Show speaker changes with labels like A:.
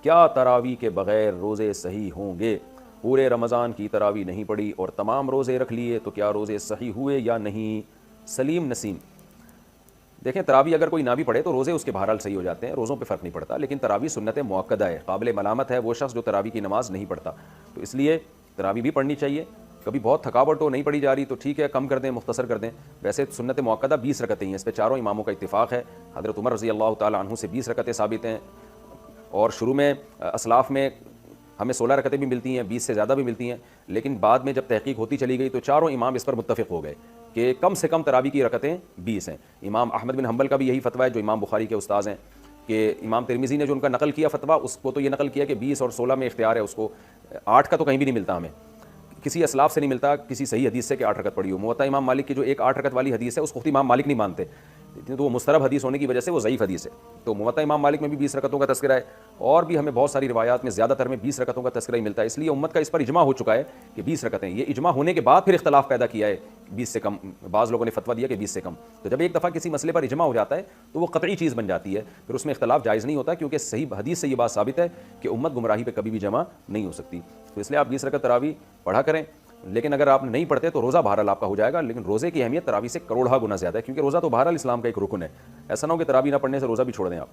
A: کیا تراویح کے بغیر روزے صحیح ہوں گے؟ پورے رمضان کی تراویح نہیں پڑھی اور تمام روزے رکھ لیے تو کیا روزے صحیح ہوئے یا نہیں؟ سلیم نسیم، دیکھیں تراویح اگر کوئی نہ بھی پڑھے تو روزے اس کے بہرحال صحیح ہو جاتے ہیں، روزوں پہ فرق نہیں پڑتا، لیکن تراویح سنت مؤکدہ ہے، قابل ملامت ہے وہ شخص جو تراویح کی نماز نہیں پڑھتا، تو اس لیے تراویح بھی پڑھنی چاہیے۔ کبھی بہت تھکاوٹ ہو نہیں پڑھی جا رہی تو ٹھیک ہے، کم کر دیں، مختصر کر دیں۔ ویسے سنت مؤکدہ 20 رکعتیں ہیں، اس پہ چاروں اماموں کا اتفاق ہے۔ حضرت عمر رضی اللہ تعالیٰ عنہ سے 20 رکعتیں ثابت ہیں، اور شروع میں اسلاف میں ہمیں 16 رکعتیں بھی ملتی ہیں، 20 سے زیادہ بھی ملتی ہیں، لیکن بعد میں جب تحقیق ہوتی چلی گئی تو چاروں امام اس پر متفق ہو گئے کہ کم سے کم تراویح کی رکعتیں 20 ہیں۔ امام احمد بن حنبل کا بھی یہی فتویٰ ہے جو امام بخاری کے استاذ ہیں، کہ امام ترمذی نے جو ان کا نقل کیا فتویٰ، اس کو تو یہ نقل کیا کہ 20 اور 16 میں اختیار ہے اس کو، 8 کا تو کہیں بھی نہیں ملتا، ہمیں کسی اسلاف سے نہیں ملتا کسی صحیح حدیث سے کہ 8 رکعت پڑھی ہو۔ موطا امام مالک کی جو ایک 8 رکعت والی حدیث ہے اس کو خود امام مالک نہیں مانتے، تو وہ مسترب حدیث ہونے کی وجہ سے وہ ضعیف حدیث ہے۔ تو موطا امام مالک میں بھی 20 رکعتوں کا تذکرہ ہے، اور بھی ہمیں بہت ساری روایات میں زیادہ تر میں 20 رکعتوں کا تذکرہ ہی ملتا ہے، اس لیے امت کا اس پر اجماع ہو چکا ہے کہ 20 رکعتیں۔ یہ اجماع ہونے کے بعد پھر اختلاف پیدا کیا ہے 20 سے کم، بعض لوگوں نے فتویٰ دیا کہ 20 سے کم۔ تو جب ایک دفعہ کسی مسئلے پر اجماع ہو جاتا ہے تو وہ قطعی چیز بن جاتی ہے، پھر اس میں اختلاف جائز نہیں ہوتا، کیونکہ صحیح حدیث سے یہ بات ثابت ہے کہ امت گمراہی پہ کبھی بھی جمع نہیں ہو سکتی۔ تو اس لیے آپ 20 رکعت تراویح پڑھا کریں، لیکن اگر آپ نہیں پڑھتے تو روزہ بہرحال آپ کا ہو جائے گا، لیکن روزے کی اہمیت تراویح سے کروڑہ گنا زیادہ ہے، کیونکہ روزہ تو بہرحال اسلام کا ایک رکن ہے۔ ایسا نہ ہو کہ تراویح نہ پڑھنے سے روزہ بھی چھوڑ دیں آپ۔